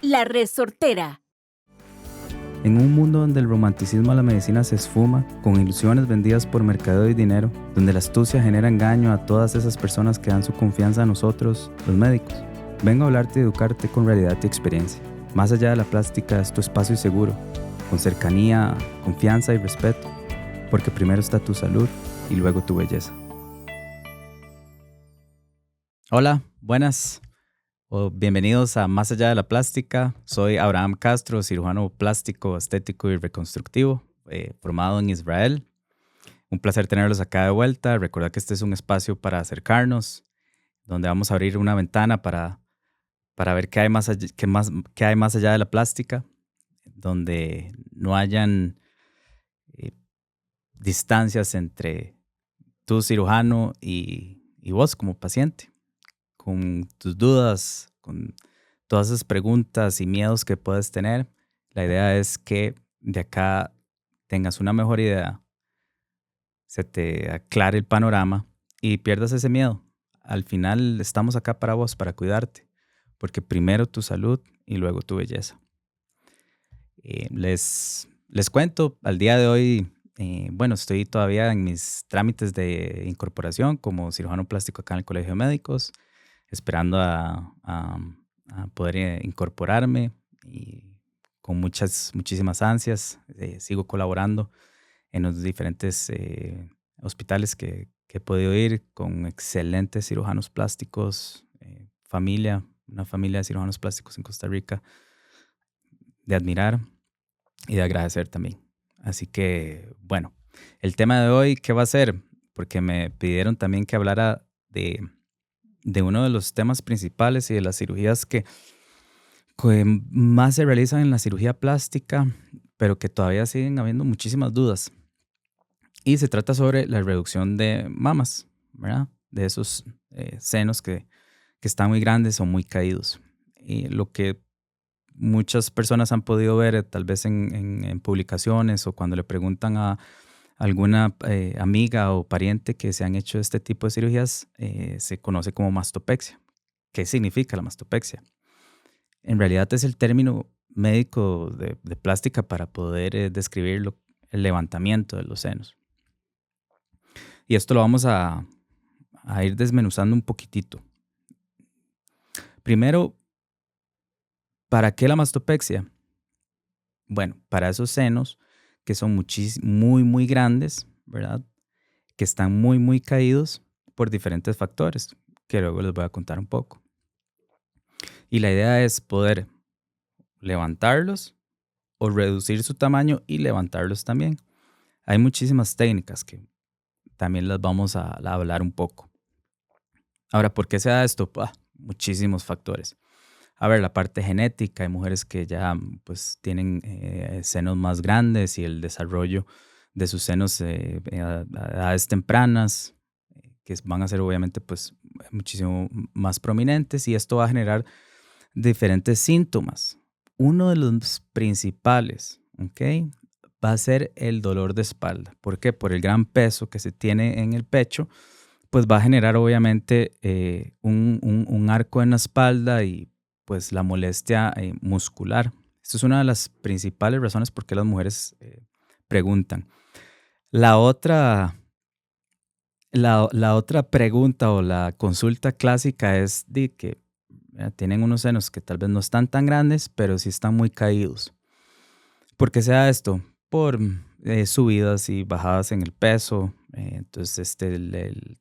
La Resortera. En un mundo donde el romanticismo a la medicina se esfuma, con ilusiones vendidas por mercadeo y dinero, donde la astucia genera engaño a todas esas personas que dan su confianza a nosotros, los médicos, vengo a hablarte y educarte con realidad y experiencia. Más allá de la plástica es tu espacio seguro, con cercanía, confianza y respeto, porque primero está tu salud y luego tu belleza. Hola, buenas. Bienvenidos a Más allá de la plástica. Soy Abraham Castro, cirujano plástico, estético y reconstructivo, formado en Israel. Un placer tenerlos acá de vuelta. Recuerda que este es un espacio para acercarnos, donde vamos a abrir una ventana para ver qué hay qué hay más allá de la plástica, donde no hayan distancias entre tu cirujano y vos como paciente, con tus dudas, con todas esas preguntas y miedos que puedes tener. La idea es que de acá tengas una mejor idea, se te aclare el panorama y pierdas ese miedo. Al final estamos acá para vos, para cuidarte, porque primero tu salud y luego tu belleza. Les cuento, al día de hoy, estoy todavía en mis trámites de incorporación como cirujano plástico acá en el Colegio de Médicos, esperando a poder incorporarme y con muchísimas ansias. Sigo colaborando en los diferentes hospitales que he podido ir con excelentes cirujanos plásticos, una familia de cirujanos plásticos en Costa Rica de admirar y de agradecer también. Así que, bueno, el tema de hoy, ¿qué va a ser? Porque me pidieron también que hablara de uno de los temas principales y de las cirugías que más se realizan en la cirugía plástica, pero que todavía siguen habiendo muchísimas dudas. Y se trata sobre la reducción de mamas, ¿verdad? De esos senos que están muy grandes o muy caídos. Y lo que muchas personas han podido ver tal vez en publicaciones o cuando le preguntan a alguna amiga o pariente que se han hecho este tipo de cirugías, se conoce como mastopexia. ¿Qué significa la mastopexia? En realidad es el término médico de plástica para poder describir el levantamiento de los senos. Y esto lo vamos a ir desmenuzando un poquitito. Primero, ¿para qué la mastopexia? Bueno, para esos senos que son muy grandes, ¿verdad? Que están muy caídos por diferentes factores, que luego les voy a contar un poco. Y la idea es poder levantarlos o reducir su tamaño y levantarlos también. Hay muchísimas técnicas que también las vamos a hablar un poco. Ahora, ¿por qué se da esto? Muchísimos factores. A ver, la parte genética, hay mujeres que ya pues tienen senos más grandes y el desarrollo de sus senos a edades tempranas, que van a ser obviamente pues muchísimo más prominentes, y esto va a generar diferentes síntomas. Uno de los principales, ¿ok?, va a ser el dolor de espalda. ¿Por qué? Por el gran peso que se tiene en el pecho, pues va a generar obviamente un arco en la espalda y pues la molestia muscular. Esta es una de las principales razones por qué las mujeres preguntan. La otra pregunta o la consulta clásica es de que tienen unos senos que tal vez no están tan grandes, pero sí están muy caídos. ¿Por qué se da esto? Por subidas y bajadas en el peso. Entonces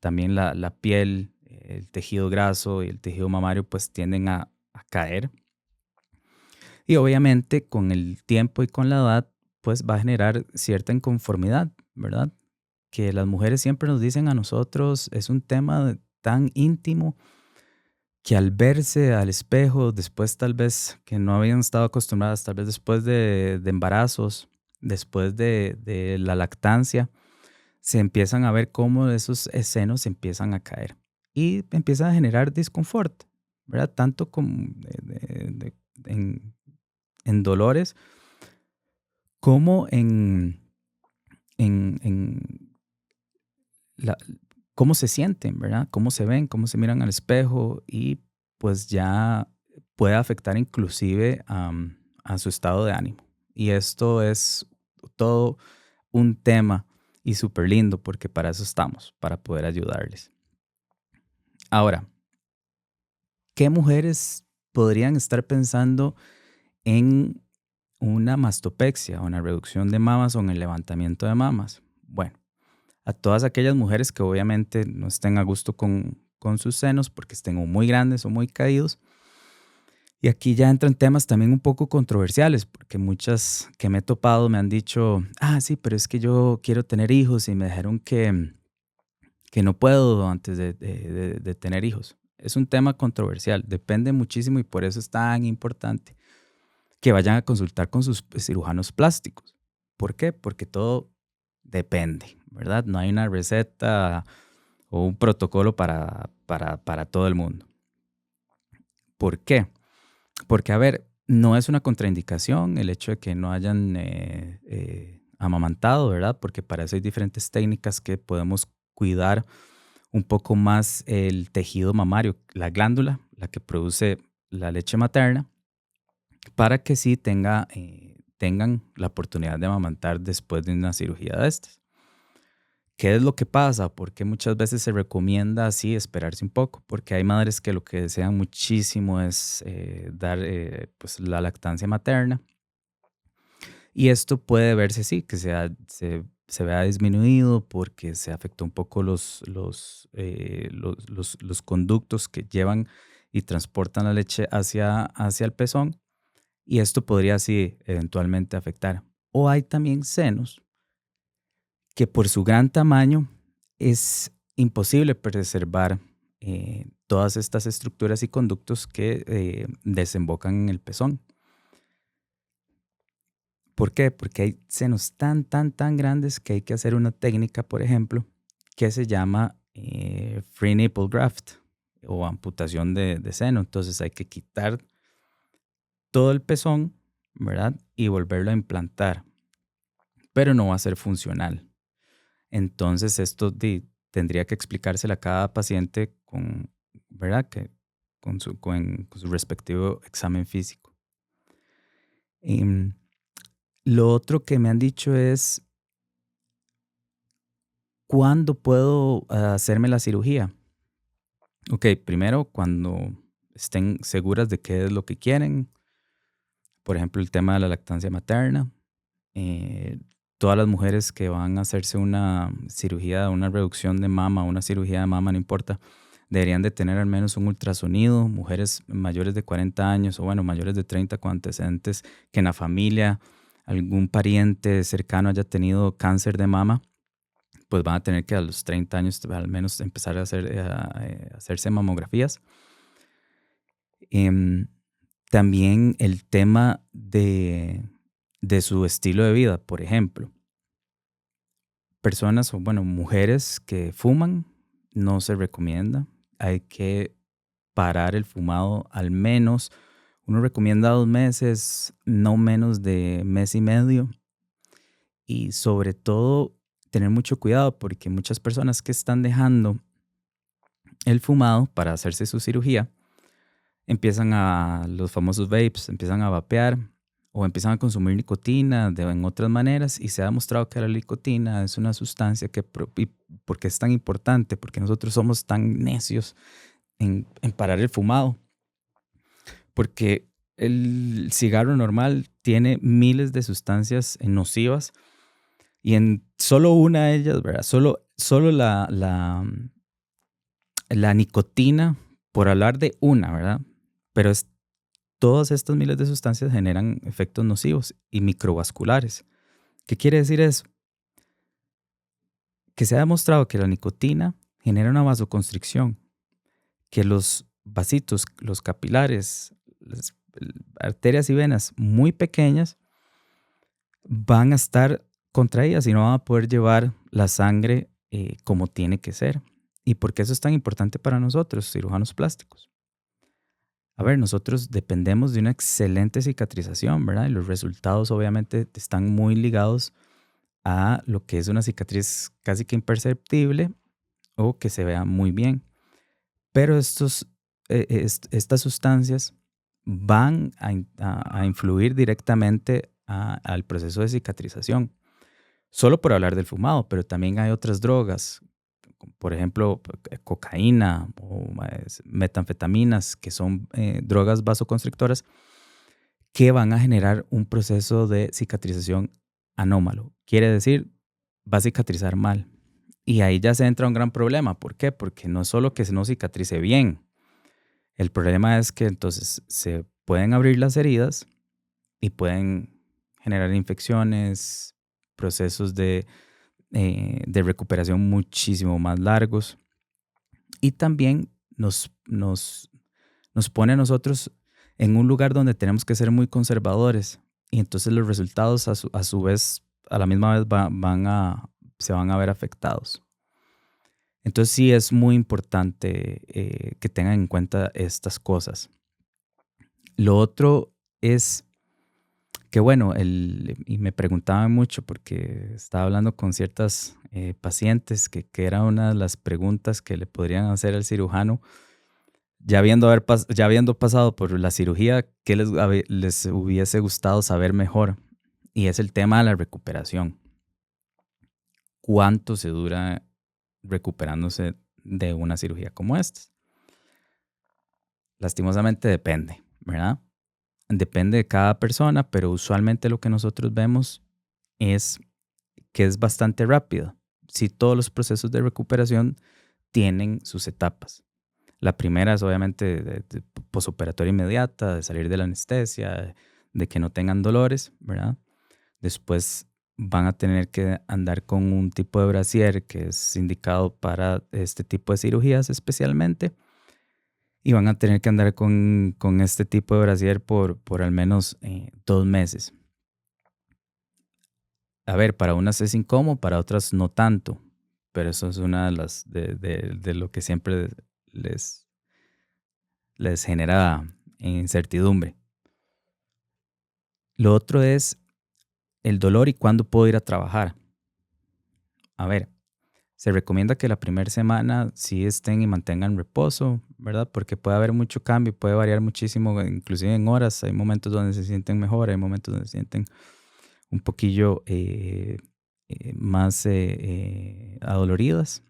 también la piel, el tejido graso y el tejido mamario pues tienden a caer. Y obviamente con el tiempo y con la edad pues va a generar cierta inconformidad, ¿verdad? Que las mujeres siempre nos dicen a nosotros, es un tema tan íntimo que al verse al espejo, después tal vez que no habían estado acostumbradas, tal vez después de embarazos, después de la lactancia, se empiezan a ver cómo esos senos empiezan a caer y empiezan a generar disconfort, ¿verdad? Tanto como en dolores como en cómo se sienten, ¿verdad? Cómo se ven, cómo se miran al espejo, y pues ya puede afectar inclusive a su estado de ánimo. Y esto es todo un tema y súper lindo porque para eso estamos, para poder ayudarles. Ahora, ¿qué mujeres podrían estar pensando en una mastopexia, o una reducción de mamas o en el levantamiento de mamas? Bueno, a todas aquellas mujeres que obviamente no estén a gusto con sus senos porque estén o muy grandes o muy caídos. Y aquí ya entran temas también un poco controversiales, porque muchas que me he topado me han dicho, sí, pero es que yo quiero tener hijos y me dijeron que no puedo antes de tener hijos. Es un tema controversial, depende muchísimo y por eso es tan importante que vayan a consultar con sus cirujanos plásticos. ¿Por qué? Porque todo depende, ¿verdad? No hay una receta o un protocolo para todo el mundo. ¿Por qué? Porque, a ver, no es una contraindicación el hecho de que no hayan amamantado, ¿verdad? Porque para eso hay diferentes técnicas que podemos cuidar un poco más el tejido mamario, la glándula, la que produce la leche materna, para que sí tengan la oportunidad de amamantar después de una cirugía de estas. ¿Qué es lo que pasa? Porque muchas veces se recomienda así esperarse un poco, porque hay madres que lo que desean muchísimo es dar pues la lactancia materna y esto puede verse sí, que se vea disminuido porque se afectó un poco los conductos que llevan y transportan la leche hacia el pezón y esto podría así eventualmente afectar. O hay también senos que por su gran tamaño es imposible preservar todas estas estructuras y conductos que desembocan en el pezón. ¿Por qué? Porque hay senos tan grandes que hay que hacer una técnica, por ejemplo, que se llama free nipple graft o amputación de seno. Entonces hay que quitar todo el pezón, ¿verdad? Y volverlo a implantar, pero no va a ser funcional. Entonces, esto tendría que explicárselo a cada paciente ¿verdad? Con su respectivo examen físico. Em, lo otro que me han dicho es, ¿cuándo puedo hacerme la cirugía? Ok, primero cuando estén seguras de qué es lo que quieren. Por ejemplo, el tema de la lactancia materna. eh, Todas las mujeres que van a hacerse una cirugía, una reducción de mama, una cirugía de mama, no importa, deberían de tener al menos un ultrasonido. Mujeres mayores de 40 años o bueno, mayores de 30 con antecedentes que en la familia algún pariente cercano haya tenido cáncer de mama, pues van a tener que a los 30 años al menos empezar a hacerse mamografías. Em, También el tema de su estilo de vida, por ejemplo. Personas o, bueno, mujeres que fuman, no se recomienda. Hay que parar el fumado al menos. Uno recomienda 2 meses, no menos de mes y medio. Y sobre todo, tener mucho cuidado porque muchas personas que están dejando el fumado para hacerse su cirugía, empiezan los famosos vapes, empiezan a vapear o empiezan a consumir nicotina en otras maneras y se ha demostrado que la nicotina es una sustancia y ¿por qué es tan importante? Porque nosotros somos tan necios en parar el fumado. Porque el cigarro normal tiene miles de sustancias nocivas y en solo una de ellas, ¿verdad? Solo la nicotina, por hablar de una, ¿verdad? Pero todas estas miles de sustancias generan efectos nocivos y microvasculares. ¿Qué quiere decir eso? Que se ha demostrado que la nicotina genera una vasoconstricción, que los vasitos, los capilares, las arterias y venas muy pequeñas van a estar contraídas y no van a poder llevar la sangre como tiene que ser. ¿Y por qué eso es tan importante para nosotros, cirujanos plásticos? A ver, nosotros dependemos de una excelente cicatrización, ¿verdad? Y los resultados obviamente están muy ligados a lo que es una cicatriz casi que imperceptible o que se vea muy bien. Pero estas sustancias van a influir directamente al proceso de cicatrización. Solo por hablar del fumado, pero también hay otras drogas, por ejemplo, cocaína o metanfetaminas, que son drogas vasoconstrictoras, que van a generar un proceso de cicatrización anómalo. Quiere decir, va a cicatrizar mal. Y ahí ya se entra un gran problema. ¿Por qué? Porque no es solo que no cicatrice bien. El problema es que entonces se pueden abrir las heridas y pueden generar infecciones, procesos de recuperación muchísimo más largos. Y también nos pone a nosotros en un lugar donde tenemos que ser muy conservadores. Y entonces los resultados a su vez, a la misma vez, se van a ver afectados. Entonces sí es muy importante que tengan en cuenta estas cosas. Lo otro es que, bueno, y me preguntaban mucho porque estaba hablando con ciertas pacientes que era una de las preguntas que le podrían hacer al cirujano, ya habiendo pasado por la cirugía, ¿qué les hubiese gustado saber mejor? Y es el tema de la recuperación. ¿Cuánto se dura recuperándose de una cirugía como esta? Lastimosamente depende, ¿verdad? Depende de cada persona, pero usualmente lo que nosotros vemos es que es bastante rápido. Si todos los procesos de recuperación tienen sus etapas. La primera es obviamente de posoperatoria inmediata, de salir de la anestesia, de que no tengan dolores, ¿verdad? Después van a tener que andar con un tipo de brasier que es indicado para este tipo de cirugías especialmente. Y van a tener que andar con este tipo de brasier por al menos 2 meses. A ver, para unas es incómodo, para otras no tanto. Pero eso es una de las de lo que siempre les, les genera incertidumbre. Lo otro es el dolor y cuándo puedo ir a trabajar. A ver, se recomienda que la primera semana sí estén y mantengan reposo, ¿verdad? Porque puede haber mucho cambio, puede variar muchísimo, inclusive en horas. Hay momentos donde se sienten mejor, hay momentos donde se sienten un poquillo más adoloridas.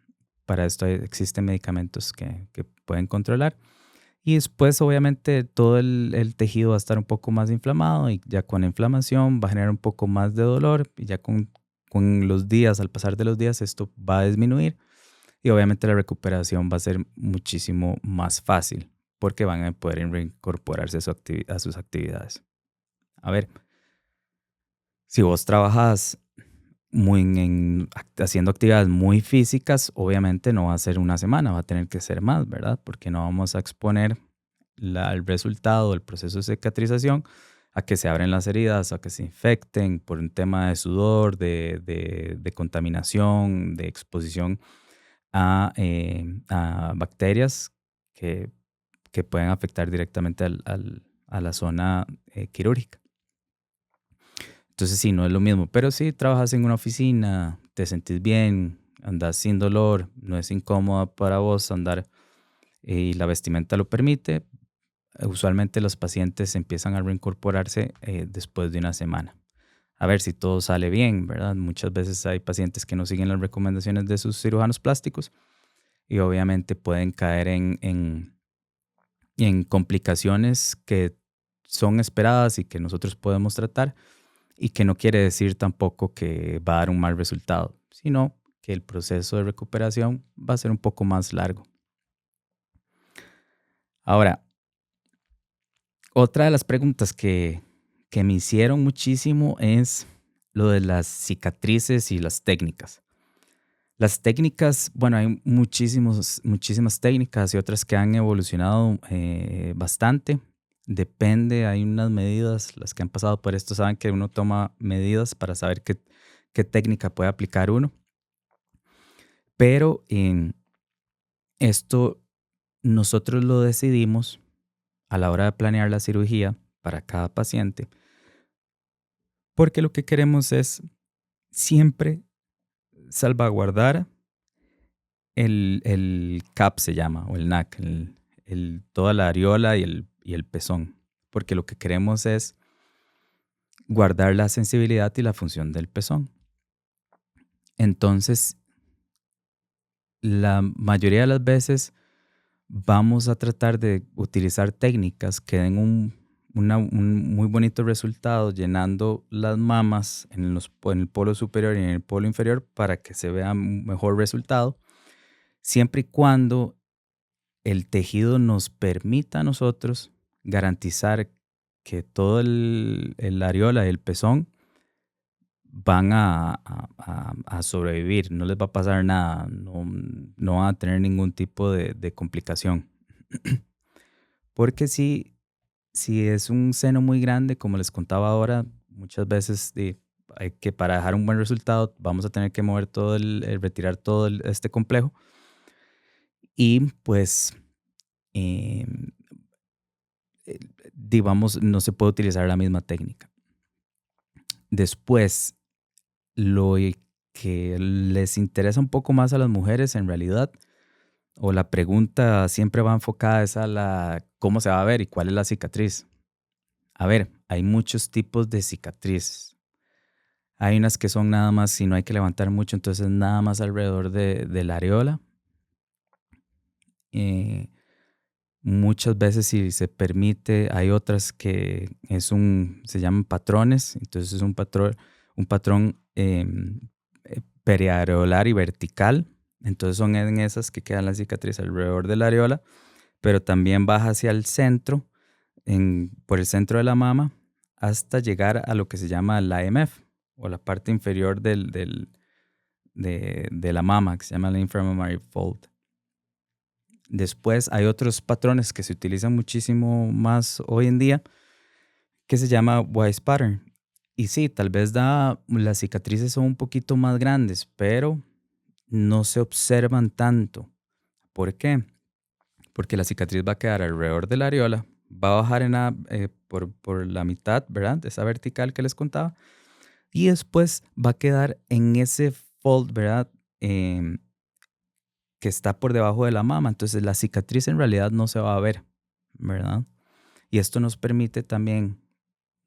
Para esto existen medicamentos que pueden controlar. Y después, obviamente, todo el tejido va a estar un poco más inflamado y ya con la inflamación va a generar un poco más de dolor y ya con los días, al pasar de los días, esto va a disminuir y obviamente la recuperación va a ser muchísimo más fácil porque van a poder reincorporarse a sus actividades. A ver, si vos trabajas haciendo actividades muy físicas, obviamente no va a ser una semana, va a tener que ser más, ¿verdad? Porque no vamos a exponer el resultado del proceso de cicatrización a que se abren las heridas, a que se infecten por un tema de sudor, de contaminación, de exposición a bacterias que, que pueden afectar directamente a la zona quirúrgica. Entonces sí, no es lo mismo, pero si trabajas en una oficina, te sentís bien, andas sin dolor, no es incómoda para vos andar y la vestimenta lo permite, usualmente los pacientes empiezan a reincorporarse después de una semana. A ver si todo sale bien, ¿verdad? Muchas veces hay pacientes que no siguen las recomendaciones de sus cirujanos plásticos y obviamente pueden caer en complicaciones que son esperadas y que nosotros podemos tratar y que no quiere decir tampoco que va a dar un mal resultado, sino que el proceso de recuperación va a ser un poco más largo. Ahora, otra de las preguntas que me hicieron muchísimo es lo de las cicatrices y las técnicas. Las técnicas, bueno, hay muchísimas técnicas y otras que han evolucionado bastante. Depende, hay unas medidas, las que han pasado por esto saben que uno toma medidas para saber qué técnica puede aplicar uno. Pero esto nosotros lo decidimos a la hora de planear la cirugía para cada paciente, porque lo que queremos es siempre salvaguardar el CAP se llama, o el NAC, toda la areola y el pezón. porque lo que queremos es guardar la sensibilidad y la función del pezón. Entonces, la mayoría de las veces vamos a tratar de utilizar técnicas que den un muy bonito resultado llenando las mamas en el polo superior y en el polo inferior para que se vea un mejor resultado, siempre y cuando el tejido nos permita a nosotros garantizar que todo la areola y el pezón van a sobrevivir, no les va a pasar nada, no van a tener ningún tipo de complicación. Porque si es un seno muy grande, como les contaba ahora, muchas veces hay que para dejar un buen resultado vamos a tener que mover retirar todo este complejo y pues em, eh, digamos no se puede utilizar la misma técnica. Después, que les interesa un poco más a las mujeres en realidad, o la pregunta siempre va enfocada es a cómo se va a ver y cuál es la cicatriz. A ver, hay muchos tipos de cicatrices. Hay unas que son nada más, si no hay que levantar mucho, entonces nada más alrededor de la areola. Eh, Muchas veces, si se permite, hay otras que se llaman patrones. Entonces es un patrón periareolar y vertical. Entonces son en esas que quedan las cicatrices alrededor de la areola, pero también baja hacia el centro, por el centro de la mama, hasta llegar a lo que se llama la IMF, o la parte inferior de la mama, que se llama la inframammary fold. Después hay otros patrones que se utilizan muchísimo más hoy en día, que se llama Wise Pattern. Y sí, tal vez las cicatrices son un poquito más grandes, pero no se observan tanto. ¿Por qué? Porque la cicatriz va a quedar alrededor de la areola, va a bajar por la mitad, ¿verdad? De esa vertical que les contaba. Y después va a quedar en ese fold, ¿verdad? Que está por debajo de la mama. Entonces la cicatriz en realidad no se va a ver, ¿verdad? Y esto nos permite también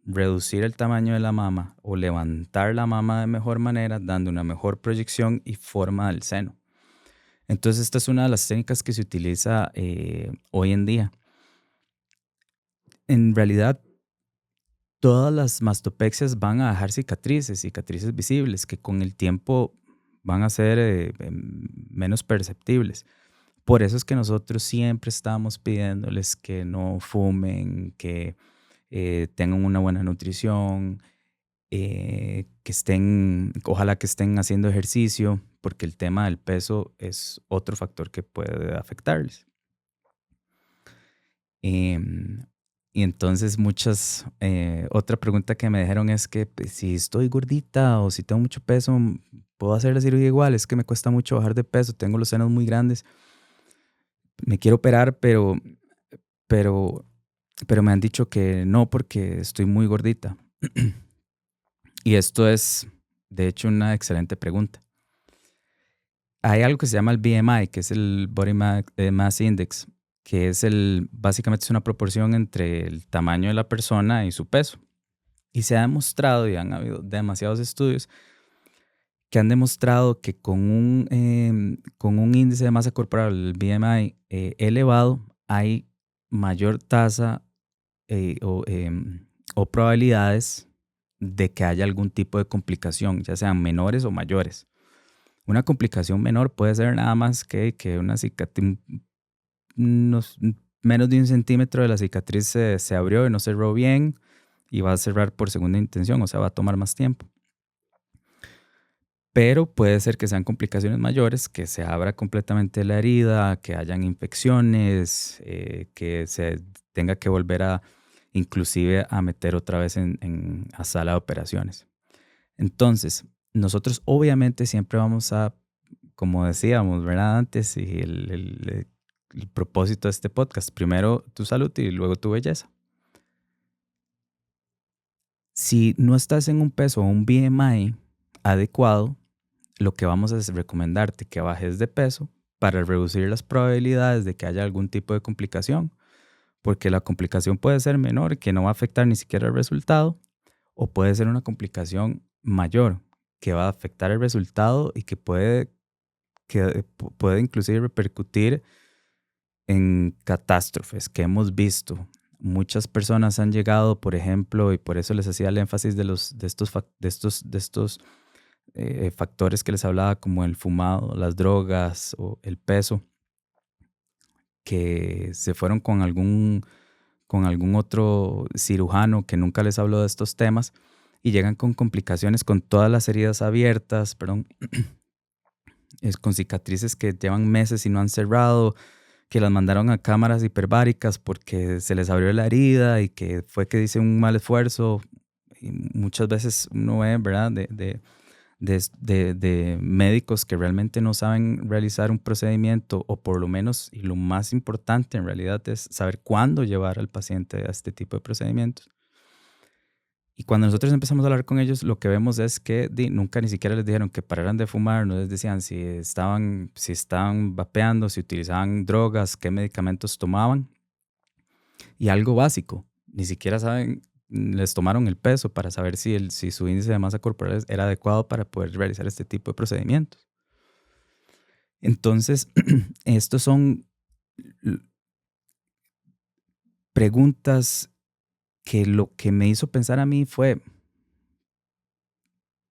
reducir el tamaño de la mama o levantar la mama de mejor manera, dando una mejor proyección y forma del seno. Entonces esta es una de las técnicas que se utiliza hoy en día. En realidad, todas las mastopexias van a dejar cicatrices visibles, que con el tiempo van a ser menos perceptibles. Por eso es que nosotros siempre estamos pidiéndoles que no fumen, que tengan una buena nutrición, ojalá que estén haciendo ejercicio, porque el tema del peso es otro factor que puede afectarles. Em, y entonces otra pregunta que me dijeron es que pues, si estoy gordita o si tengo mucho peso, ¿puedo hacer la cirugía igual? Es que me cuesta mucho bajar de peso, tengo los senos muy grandes, me quiero operar, pero, pero me han dicho que no porque estoy muy gordita. Y esto es, de hecho, una excelente pregunta. Hay algo que se llama el BMI, que es el Body Mass Index, que básicamente es una proporción entre el tamaño de la persona y su peso. Y se ha demostrado, y han habido demasiados estudios, que han demostrado que con un índice de masa corporal, el BMI, elevado, hay mayor tasa o probabilidades de que haya algún tipo de complicación, ya sean menores o mayores. Una complicación menor puede ser nada más que una cicatriz, menos de 1 centímetro de la cicatriz se abrió y no cerró bien y va a cerrar por segunda intención, o sea, va a tomar más tiempo. Pero puede ser que sean complicaciones mayores, que se abra completamente la herida, que hayan infecciones, que se tenga que volver inclusive a meter otra vez a sala de operaciones. Entonces, nosotros obviamente siempre vamos como decíamos, ¿verdad? Antes, y el propósito de este podcast, primero tu salud y luego tu belleza. Si no estás en un peso o un BMI adecuado, lo que vamos a hacer es recomendarte que bajes de peso para reducir las probabilidades de que haya algún tipo de complicación, porque la complicación puede ser menor, que no va a afectar ni siquiera el resultado, o puede ser una complicación mayor, que va a afectar el resultado y que puede inclusive repercutir en catástrofes que hemos visto. Muchas personas han llegado, por ejemplo, y por eso les hacía el énfasis de estos factores que les hablaba, como el fumado, las drogas o el peso, que se fueron con algún otro cirujano que nunca les habló de estos temas y llegan con complicaciones, con todas las heridas abiertas, perdón, con cicatrices que llevan meses y no han cerrado, que las mandaron a cámaras hiperbáricas porque se les abrió la herida y que fue que hice un mal esfuerzo. Y muchas veces uno ve, ¿verdad?, de médicos que realmente no saben realizar un procedimiento, o por lo menos, y lo más importante en realidad es saber cuándo llevar al paciente a este tipo de procedimientos. Y cuando nosotros empezamos a hablar con ellos, lo que vemos es que nunca ni siquiera les dijeron que pararan de fumar, no les decían si estaban vapeando, si utilizaban drogas, qué medicamentos tomaban. Y algo básico, ni siquiera saben, les tomaron el peso para saber si su índice de masa corporal era adecuado para poder realizar este tipo de procedimientos. Entonces, estos son l- preguntas que lo que me hizo pensar a mí fue: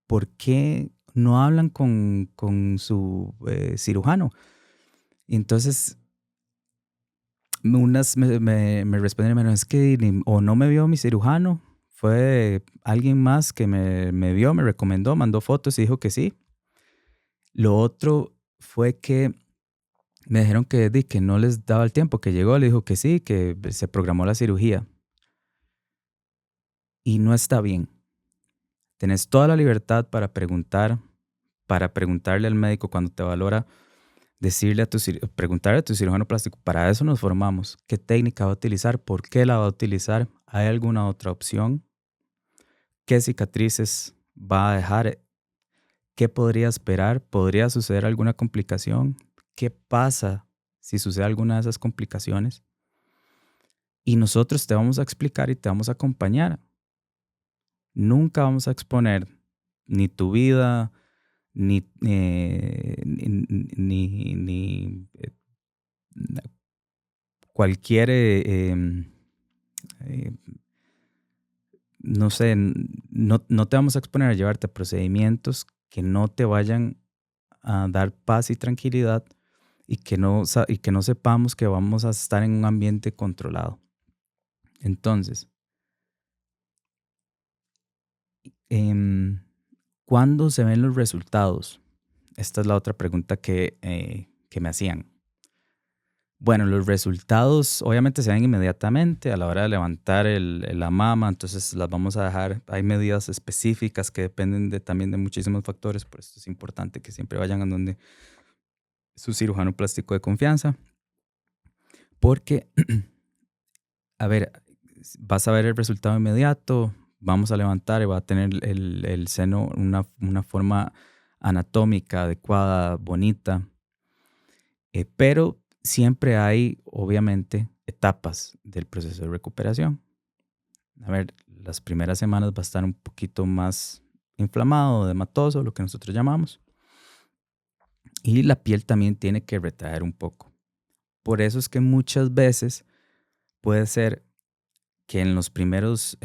¿por qué no hablan con su cirujano? Y entonces unas me respondieron, "Bueno, es que o no me vio mi cirujano, fue alguien más que me vio, me recomendó, mandó fotos y dijo que sí". Lo otro fue que me dijeron que no les daba el tiempo, que llegó, le dijo que sí, que se programó la cirugía. Y no está bien. Tenés toda la libertad para preguntarle al médico cuando te valora, preguntarle a tu cirujano plástico. Para eso nos formamos. ¿Qué técnica va a utilizar? ¿Por qué la va a utilizar? ¿Hay alguna otra opción? ¿Qué cicatrices va a dejar? ¿Qué podría esperar? ¿Podría suceder alguna complicación? ¿Qué pasa si sucede alguna de esas complicaciones? Y nosotros te vamos a explicar y te vamos a acompañar. Nunca vamos a exponer ni tu vida, ni cualquier, eh, no sé, no te vamos a exponer a llevarte a procedimientos que no te vayan a dar paz y tranquilidad, y que no sepamos que vamos a estar en un ambiente controlado. Entonces, em, ¿cuándo se ven los resultados? Esta es la otra pregunta que me hacían. Bueno, los resultados obviamente se ven inmediatamente a la hora de levantar la mama, entonces las vamos a dejar. Hay medidas específicas que dependen también de muchísimos factores, por eso es importante que siempre vayan a donde su cirujano plástico de confianza, porque, a ver, vas a ver el resultado inmediato, vamos a levantar y va a tener el seno una forma anatómica adecuada, bonita. Pero siempre hay, obviamente, etapas del proceso de recuperación. A ver, las primeras semanas va a estar un poquito más inflamado, hematoso, lo que nosotros llamamos. Y la piel también tiene que retraer un poco. Por eso es que muchas veces puede ser que en los primeros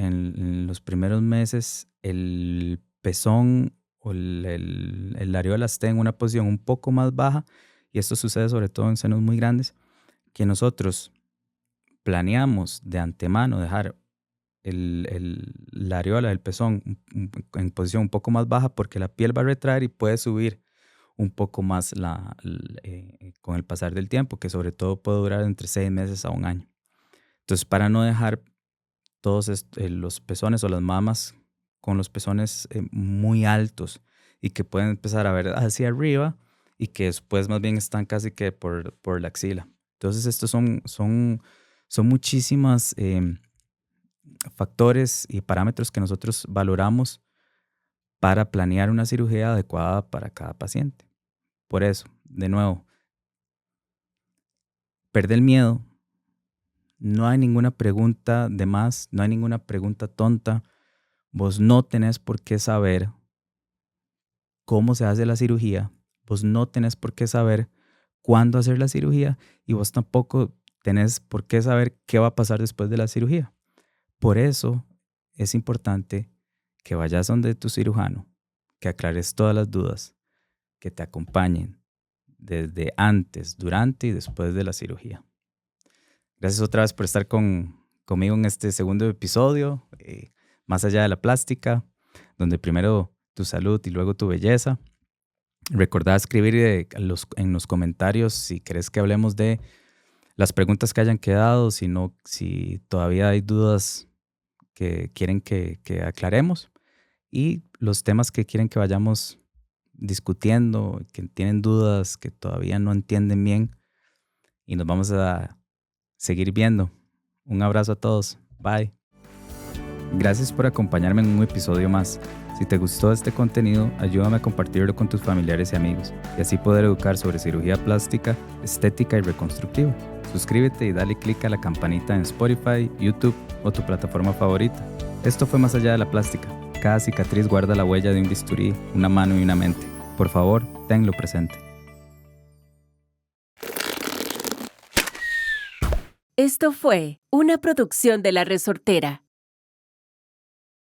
meses el pezón o el areola esté en una posición un poco más baja, y esto sucede sobre todo en senos muy grandes, que nosotros planeamos de antemano dejar la areola del pezón en posición un poco más baja, porque la piel va a retraer y puede subir un poco más con el pasar del tiempo, que sobre todo puede durar entre 6 meses a un año. Entonces, para no dejar todos los pezones o las mamas con los pezones muy altos, y que pueden empezar a ver hacia arriba y que después más bien están casi que por la axila. Entonces, estos son muchísimas factores y parámetros que nosotros valoramos para planear una cirugía adecuada para cada paciente. Por eso, de nuevo, perder el miedo, No hay ninguna pregunta de más, no hay ninguna pregunta tonta. Vos no tenés por qué saber cómo se hace la cirugía, vos no tenés por qué saber cuándo hacer la cirugía y vos tampoco tenés por qué saber qué va a pasar después de la cirugía. Por eso es importante que vayas donde tu cirujano, que aclares todas las dudas, que te acompañen desde antes, durante y después de la cirugía. Gracias otra vez por estar conmigo en este segundo episodio, Más allá de la plástica, donde primero tu salud y luego tu belleza. Recordá escribir en los comentarios si crees que hablemos de las preguntas que hayan quedado, si todavía hay dudas que quieren que aclaremos y los temas que quieren que vayamos discutiendo, que tienen dudas, que todavía no entienden bien y nos vamos a seguir viendo. Un abrazo a todos. Bye. Gracias por acompañarme en un episodio más. Si te gustó este contenido, ayúdame a compartirlo con tus familiares y amigos y así poder educar sobre cirugía plástica, estética y reconstructiva. Suscríbete y dale click a la campanita en Spotify, YouTube o tu plataforma favorita. Esto fue Más allá de la plástica. Cada cicatriz guarda la huella de un bisturí, una mano y una mente. Por favor, tenlo presente. Esto fue una producción de La Resortera.